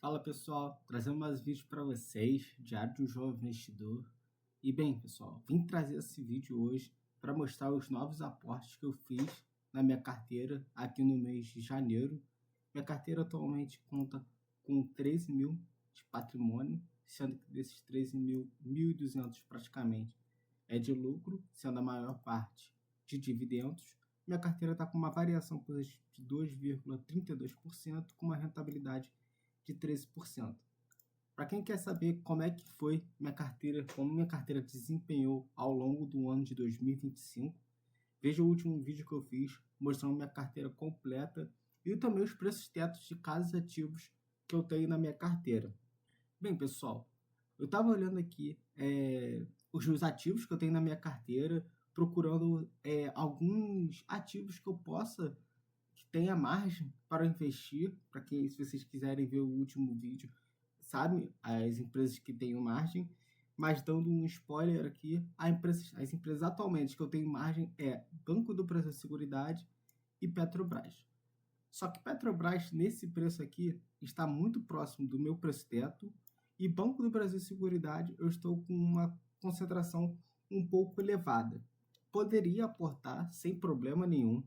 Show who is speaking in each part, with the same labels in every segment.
Speaker 1: Fala pessoal, trazendo mais vídeo para vocês, Diário de um Jovem Investidor. E bem pessoal, vim trazer esse vídeo hoje para mostrar os novos aportes que eu fiz na minha carteira aqui no mês de janeiro. Minha carteira atualmente conta com 13 mil de patrimônio, sendo que desses 13 mil, 1.200 praticamente é de lucro, sendo a maior parte de dividendos. Minha carteira está com uma variação positiva de 2,32%, com uma rentabilidade de 13%. Para quem quer saber como é que foi minha carteira, como minha carteira desempenhou ao longo do ano de 2025, veja o último vídeo que eu fiz mostrando minha carteira completa e também os preços tetos de cada ativos que eu tenho na minha carteira. Bem, pessoal, eu estava olhando aqui os meus ativos que eu tenho na minha carteira, procurando alguns ativos que eu possa, que tenha margem para investir. Para quem, se vocês quiserem ver o último vídeo, sabe, as empresas que têm margem, mas dando um spoiler aqui, as empresas atualmente que eu tenho margem é Banco do Brasil Seguridade e Petrobras. Só que Petrobras, nesse preço aqui, está muito próximo do meu preço teto, e Banco do Brasil Seguridade eu estou com uma concentração um pouco elevada. Poderia aportar sem problema nenhum,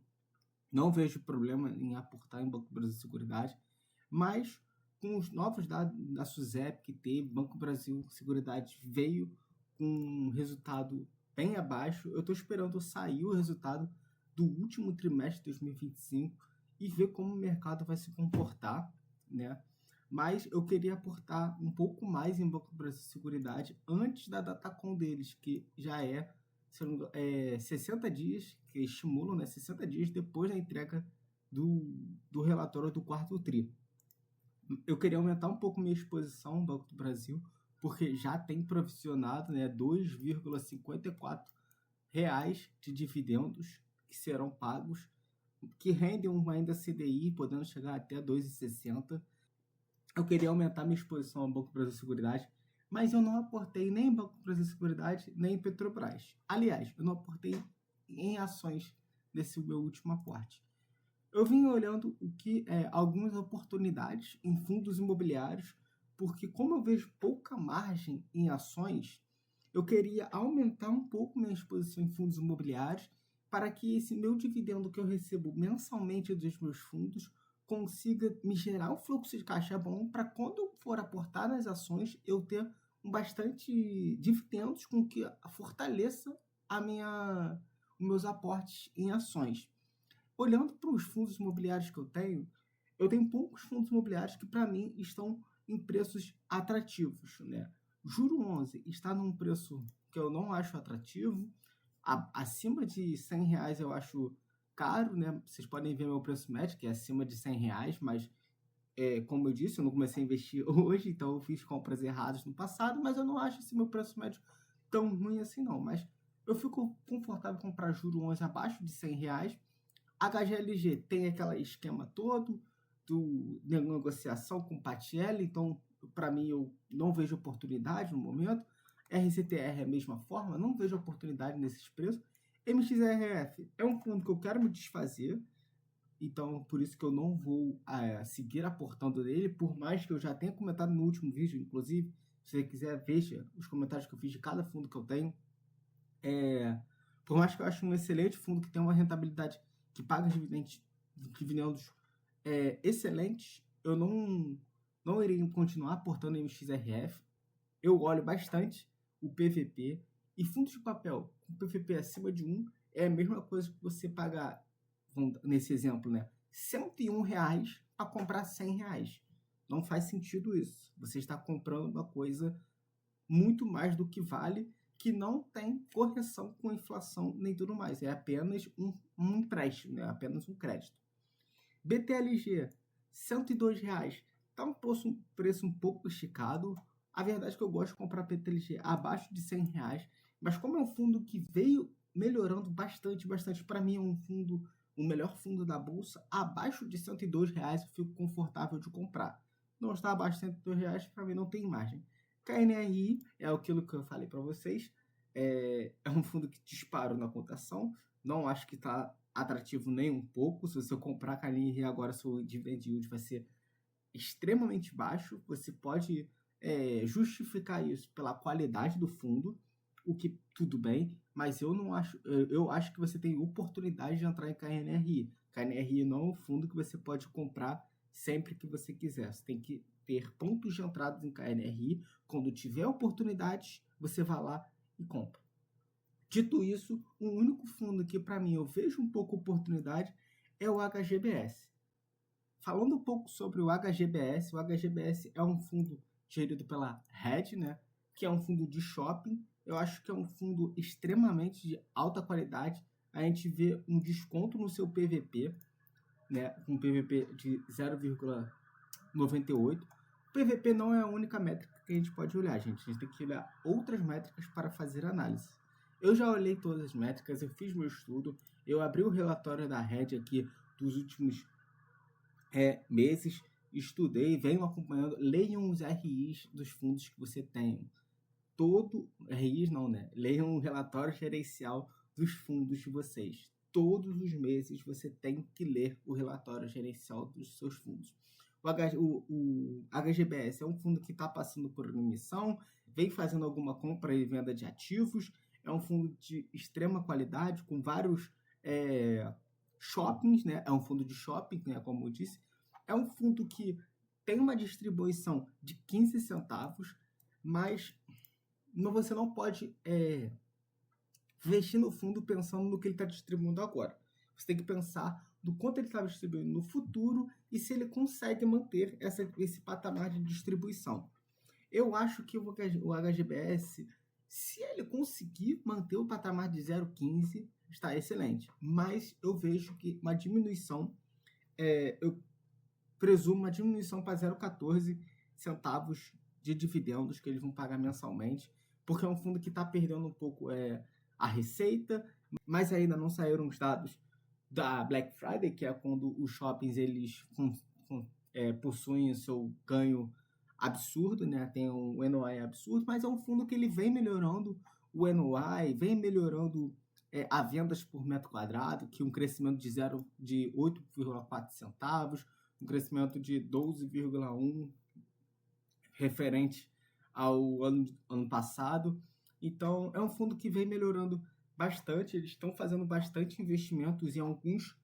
Speaker 1: não vejo problema em aportar em Banco do Brasil Seguridade, mas com os novos dados da SUSEP que teve, Banco do Brasil Seguridade veio com um resultado bem abaixo. Eu estou esperando sair o resultado do último trimestre de 2025 e ver como o mercado vai se comportar, né? Mas eu queria aportar um pouco mais em Banco do Brasil Seguridade antes da datacom deles, que já é 60 dias, que estimulam, né, 60 dias depois da entrega do relatório do quarto TRI. Eu queria aumentar um pouco minha exposição no Banco do Brasil, porque já tem provisionado, né, R$ 2,54 de dividendos que serão pagos, que rendem ainda CDI, podendo chegar até 2,60. Eu queria aumentar minha exposição ao Banco do Brasil Seguridade, mas eu não aportei nem em Banco do Brasil Seguridade, nem em Petrobras. Aliás, eu não aportei em ações nesse meu último aporte. Eu vim olhando algumas oportunidades em fundos imobiliários, porque como eu vejo pouca margem em ações, eu queria aumentar um pouco minha exposição em fundos imobiliários para que esse meu dividendo que eu recebo mensalmente dos meus fundos consiga me gerar um fluxo de caixa bom para quando eu for aportar nas ações eu ter bastante dividendos com que fortaleça os meus aportes em ações. Olhando para os fundos imobiliários que eu tenho poucos fundos imobiliários que para mim estão em preços atrativos, né? Juro 11 está num preço que eu não acho atrativo, acima de R$ 100 eu acho caro, né? Vocês podem ver meu preço médio, que é acima de R$ 100, mas como eu disse, eu não comecei a investir hoje, então eu fiz compras erradas no passado, mas eu não acho esse meu preço médio tão ruim assim não. Mas eu fico confortável em comprar juro 11 abaixo de R$ 100. HGLG tem aquele esquema todo de negociação com Patielli, então para mim eu não vejo oportunidade no momento. RCTR é a mesma forma, não vejo oportunidade nesses preços. MXRF é um fundo que eu quero me desfazer, então por isso que eu não vou seguir aportando nele, por mais que eu já tenha comentado no último vídeo, inclusive, se você quiser, veja os comentários que eu fiz de cada fundo que eu tenho. Por mais que eu ache um excelente fundo que tem uma rentabilidade que paga dividendos excelentes, eu não irei continuar aportando em MXRF. Eu olho bastante o PVP, e fundos de papel com PVP acima de 1 é a mesma coisa que você pagar, nesse exemplo, né, R$ 101 para comprar R$ 100. Não faz sentido isso. Você está comprando uma coisa muito mais do que vale, que não tem correção com inflação nem tudo mais. É apenas um empréstimo, né? Apenas um crédito. BTLG, R$ 102. Está um preço um pouco esticado. A verdade é que eu gosto de comprar BTLG abaixo de R$ 100, mas como é um fundo que veio melhorando bastante, para mim é o melhor fundo da bolsa, abaixo de R$ 102 eu fico confortável de comprar. Não está abaixo de R$ 102, para mim não tem margem. KNRI é aquilo que eu falei para vocês, é um fundo que disparou na cotação, não acho que está atrativo nem um pouco. Se você comprar KNRI agora, seu dividend yield vai ser extremamente baixo. Você pode justificar isso pela qualidade do fundo, o que tudo bem, mas eu acho que você tem oportunidade de entrar em KNRI. KNRI não é um fundo que você pode comprar sempre que você quiser. Você tem que ter pontos de entrada em KNRI. Quando tiver oportunidades, você vai lá e compra. Dito isso, o único fundo que para mim eu vejo um pouco oportunidade é o HGBS. Falando um pouco sobre o HGBS é um fundo gerido pela Red, né, que é um fundo de shopping. Eu acho que é um fundo extremamente de alta qualidade. A gente vê um desconto no seu PVP, né, um PVP de 0,98. O PVP não é a única métrica que a gente pode olhar, gente. A gente tem que olhar outras métricas para fazer análise. Eu já olhei todas as métricas, eu fiz meu estudo, eu abri o relatório da Red aqui dos últimos meses, estudei, venho acompanhando. Leiam os RIs dos fundos que você tem. RIs não, né? Leiam o relatório gerencial dos fundos de vocês. Todos os meses você tem que ler o relatório gerencial dos seus fundos. O HGBS é um fundo que está passando por emissão, vem fazendo alguma compra e venda de ativos, é um fundo de extrema qualidade, com vários shoppings, né? É um fundo de shopping, né? Como eu disse. É um fundo que tem uma distribuição de 15 centavos, mas você não pode investir no fundo pensando no que ele está distribuindo agora. Você tem que pensar do quanto ele está distribuindo no futuro e se ele consegue manter esse patamar de distribuição. Eu acho que o HGBS, se ele conseguir manter o patamar de 0,15, está excelente. Mas eu vejo que uma diminuição, eu presumo uma diminuição para 0,14 centavos de dividendos que eles vão pagar mensalmente, porque é um fundo que está perdendo um pouco a receita, mas ainda não saíram os dados da Black Friday, que é quando os shoppings eles possuem o seu ganho absurdo, né? Tem um NOI absurdo, mas é um fundo que ele vem melhorando o NOI, vem melhorando a vendas por metro quadrado, que um crescimento de 8,4 centavos, um crescimento de 12,1 referente ao ano passado. Então, é um fundo que vem melhorando bastante. Eles estão fazendo bastante investimentos em alguns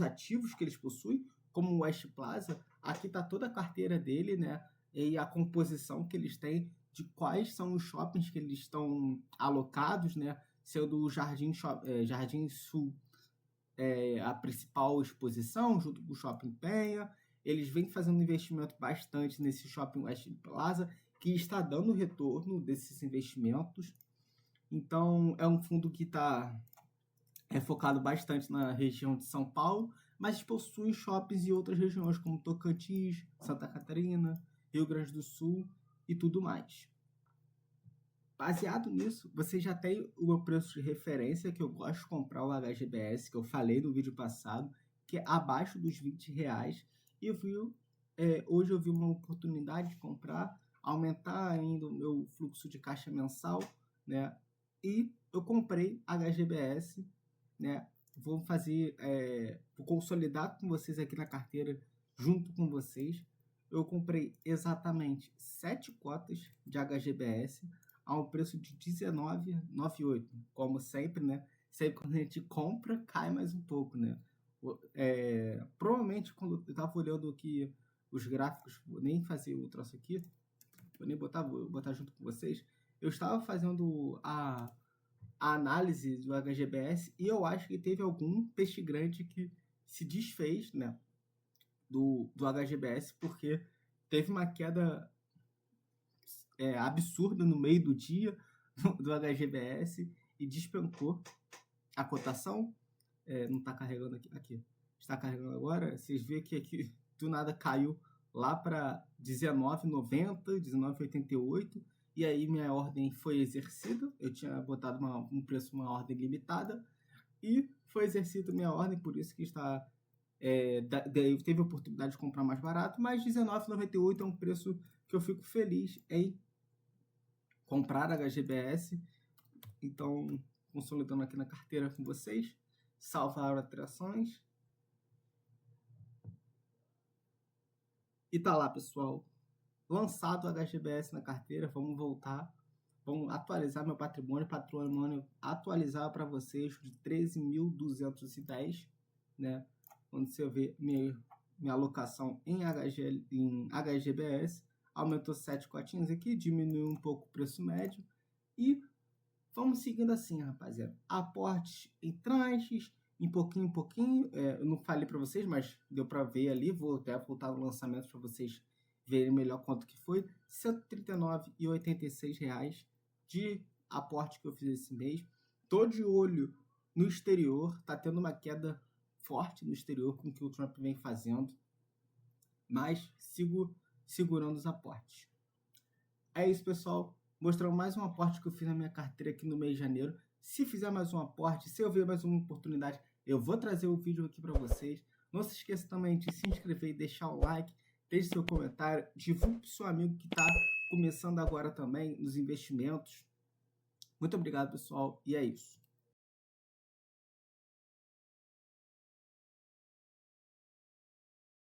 Speaker 1: ativos que eles possuem, como o West Plaza. Aqui está toda a carteira dele, né? E a composição que eles têm de quais são os shoppings que eles estão alocados, né? Sendo o Jardim Sul a principal exposição, junto com o Shopping Penha. Eles vêm fazendo investimento bastante nesse Shopping West Plaza, que está dando retorno desses investimentos. Então, é um fundo que está focado bastante na região de São Paulo, mas possui shoppings em outras regiões, como Tocantins, Santa Catarina, Rio Grande do Sul e tudo mais. Baseado nisso, você já tem o meu preço de referência, que eu gosto de comprar o HGBS, que eu falei no vídeo passado, que é abaixo dos R$20. E hoje eu vi uma oportunidade de comprar, aumentar ainda o meu fluxo de caixa mensal, né? E eu comprei HGBS, né? Vou consolidar com vocês aqui na carteira, junto com vocês. Eu comprei exatamente 7 cotas de HGBS, a um preço de R$19,98. Como sempre, né? Sempre quando a gente compra, cai mais um pouco, né? Provavelmente, quando eu estava olhando aqui os gráficos, vou nem fazer o troço aqui, vou botar junto com vocês. Eu estava fazendo a análise do HGBS e eu acho que teve algum peixe grande que se desfez, né? Do HGBS, porque teve uma queda absurda no meio do dia do HGBS e despencou a cotação. Não está carregando aqui. Está carregando agora. Vocês veem que aqui do nada caiu lá para R$19,90, R$19,88, e aí minha ordem foi exercida. Eu tinha botado um preço, uma ordem limitada, e foi exercida minha ordem, por isso que está teve a oportunidade de comprar mais barato, mas R$19,98 é um preço que eu fico feliz em comprar HGBS. Então, consolidando aqui na carteira com vocês, salvar atrações. E tá lá, pessoal, lançado o HGBS na carteira. Vamos voltar, vamos atualizar meu patrimônio atualizar para vocês de 13.210, né? Quando você vê minha alocação em HGBS, aumentou 7 cotinhas aqui, diminuiu um pouco o preço médio e vamos seguindo assim, rapaziada. Aportes em tranches, em pouquinho. Eu não falei para vocês, mas deu para ver ali. Vou até voltar no lançamento para vocês verem melhor quanto que foi. R$ 139,86 de aporte que eu fiz esse mês. Tô de olho no exterior. Tá tendo uma queda forte no exterior com o que o Trump vem fazendo. Mas sigo segurando os aportes. É isso, pessoal. Mostrando mais um aporte que eu fiz na minha carteira aqui no mês de janeiro. Se fizer mais um aporte, se eu ver mais uma oportunidade, eu vou trazer o vídeo aqui para vocês. Não se esqueça também de se inscrever e deixar o like, deixe seu comentário, divulgue para o seu amigo que está começando agora também nos investimentos. Muito obrigado, pessoal, e é isso.